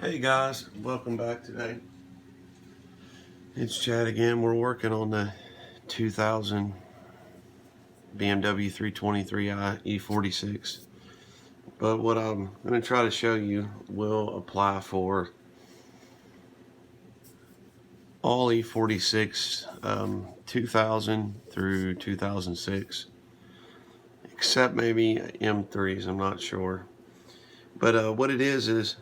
Hey guys, welcome back today. It's Chad again. We're working on the 2000 BMW 323i E46. But what I'm going to try to show you will apply for all E46 2000 through 2006, except maybe M3s, I'm not sure. But what it is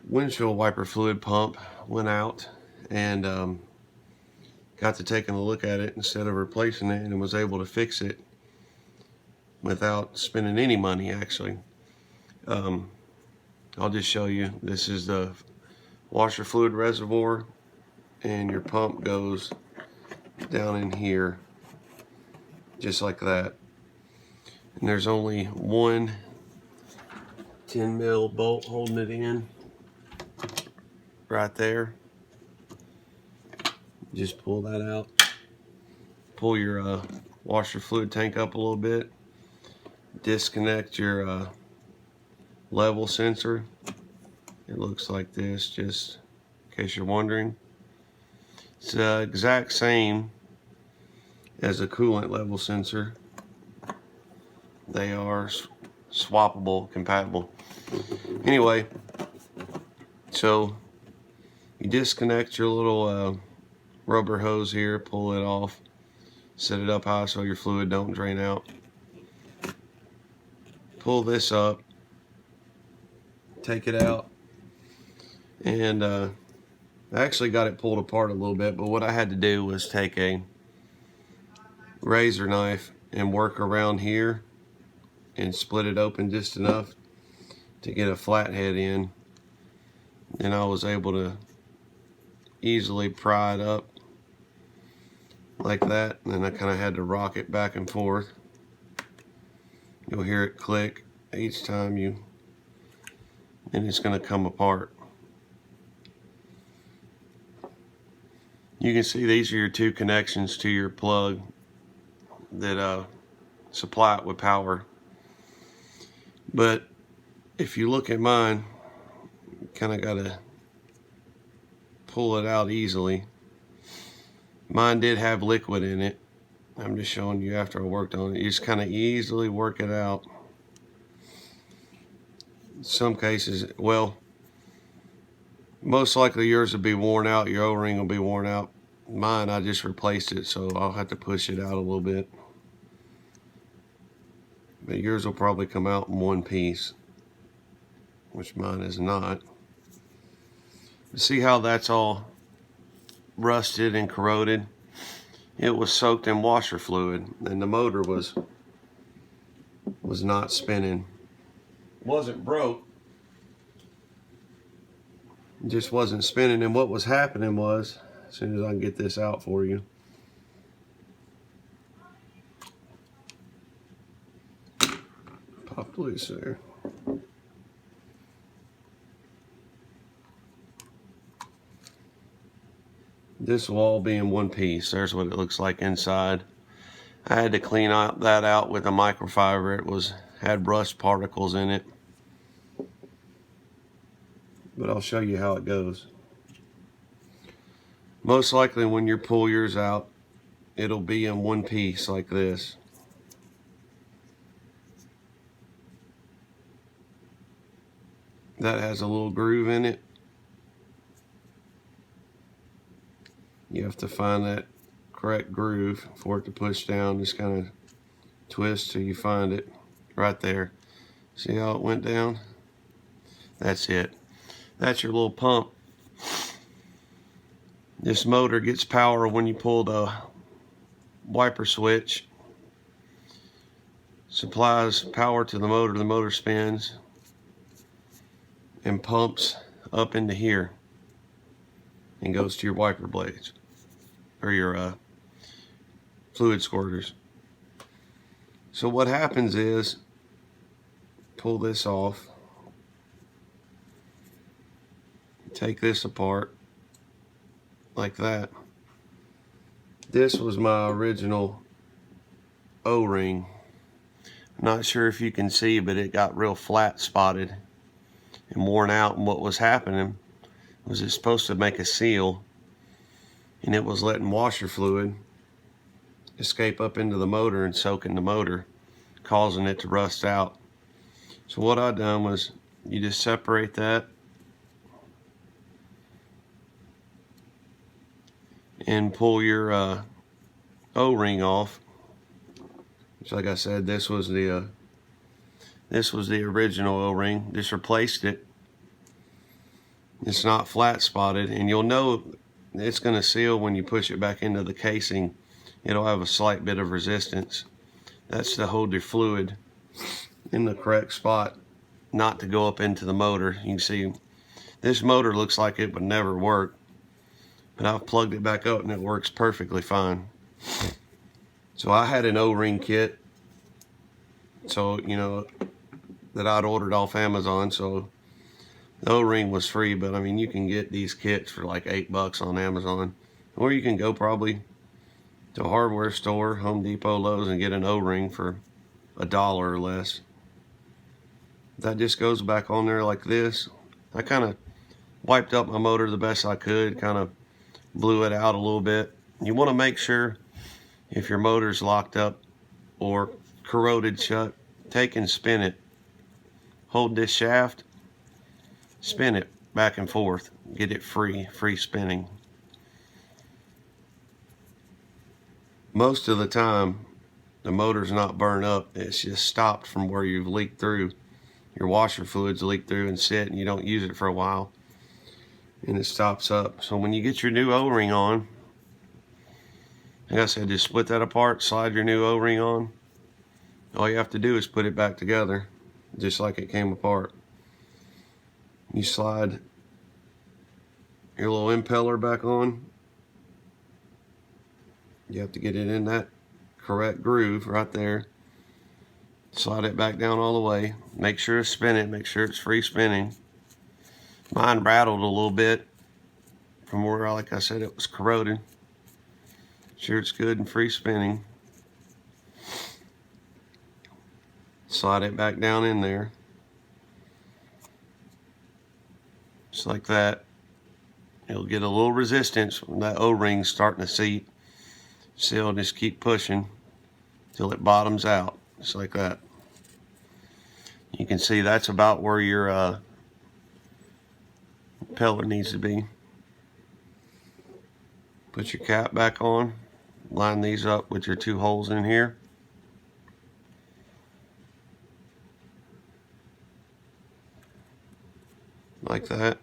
windshield wiper fluid pump went out, and got to taking a look at it instead of replacing it, and was able to fix it without spending any money actually. I'll just show you. This is the washer fluid reservoir, and your pump goes down in here just like that, and there's only one 10 mil bolt holding it in right there. Just pull that out, pull your washer fluid tank up a little bit, disconnect your level sensor. It looks like this, just in case you're wondering. It's the exact same as a coolant level sensor. They are swappable, compatible. Anyway, so you disconnect your little rubber hose here, pull it off, set it up high so your fluid don't drain out. Pull this up, take it out, and I actually got it pulled apart a little bit, but what I had to do was take a razor knife and work around here and split it open just enough to get a flathead in, and I was able to easily pry it up like that. And then I kind of had to rock it back and forth. You'll hear it click each time and it's going to come apart. You can see these are your two connections to your plug that supply it with power. But if you look at mine, you kind of got to pull it out easily. Mine did have liquid in it. I'm just showing you after I worked on it. You just kind of easily work it out. In some cases, well, most likely yours will be worn out. Your O-ring will be worn out. Mine, I just replaced it, so I'll have to push it out a little bit. But yours will probably come out in one piece, which mine is not. See how that's all rusted and corroded? It was soaked in washer fluid, and the motor was not spinning. Wasn't broke, it just wasn't spinning. And what was happening was, as soon as I can get this out for you, popped loose there. This will all be in one piece. There's what it looks like inside. I had to clean that out with a microfiber. It had rust particles in it. But I'll show you how it goes. Most likely when you pull yours out, it'll be in one piece like this. That has a little groove in it. You have to find that correct groove for it to push down. Just kind of twist till you find it right there. See how it went down? That's it. That's your little pump. This motor gets power when you pull the wiper switch. Supplies power to the motor spins and pumps up into here and goes to your wiper blades or your fluid squirters. So what happens is, pull this off, take this apart like that. This was my original O-ring. I'm not sure if you can see, but it got real flat spotted. and worn out, and what was happening was it's supposed to make a seal, and it was letting washer fluid escape up into the motor and soak in the motor, causing it to rust out. So what I done was, you just separate that and pull your O-ring off. Which, like I said, this was the original O-ring. This replaced it. It's not flat spotted, and you'll know it's going to seal when you push it back into the casing. It'll have a slight bit of resistance. That's to hold your fluid in the correct spot, not to go up into the motor. You can see this motor looks like it would never work, but I've plugged it back up and it works perfectly fine. So I had an O-ring kit, so you know, that I'd ordered off Amazon, so the O-ring was free. But I mean, you can get these kits for like $8 on Amazon, or you can go probably to a hardware store, Home Depot, Lowe's, and get an O-ring for $1 or less. That just goes back on there like this. I kind of wiped up my motor the best I could, kind of blew it out a little bit. You want to make sure if your motor's locked up or corroded shut, take and spin it. Hold this shaft, spin it back and forth, get it free spinning. Most of the time, the motor's not burned up, it's just stopped from where you've leaked through. Your washer fluids leak through and sit, and you don't use it for a while, and it stops up. So when you get your new O-ring on, like I said, just split that apart, slide your new O-ring on. All you have to do is put it back together, just like it came apart. You slide your little impeller back on. You have to get it in that correct groove right there. Slide it back down all the way. Make sure to spin it, make sure it's free spinning. Mine rattled a little bit from where, like I said, it was corroded. Sure it's good and free spinning. Slide it back down in there. Just like that. It'll get a little resistance when that O-ring's starting to seat. So it'll just keep pushing till it bottoms out, just like that. You can see that's about where your impeller needs to be. Put your cap back on. Line these up with your two holes in here. Like that.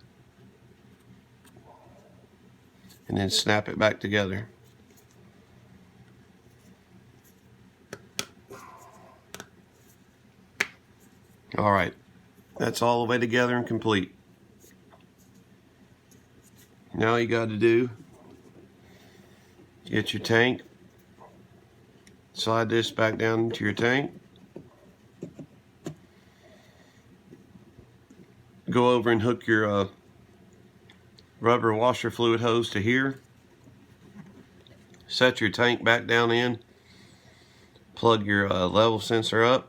And then snap it back together. Alright, that's all the way together and complete. Now you got to do, get your tank, slide this back down into your tank, go over and hook your rubber washer fluid hose to here, set your tank back down in, plug your level sensor up,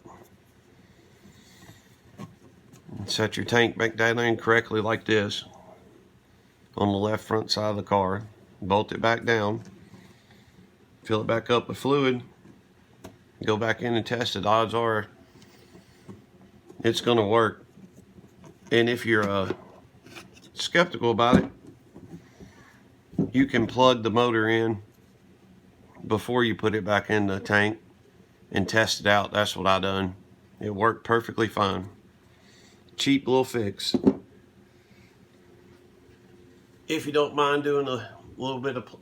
and set your tank back down in correctly like this on the left front side of the car. Bolt it back down, fill it back up with fluid, go back in and test it. Odds are it's going to work. And if you're skeptical about it, you can plug the motor in before you put it back in the tank and test it out. That's what I done. It worked perfectly fine. Cheap little fix. If you don't mind doing a little bit of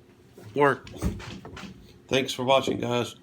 work. Thanks for watching, guys.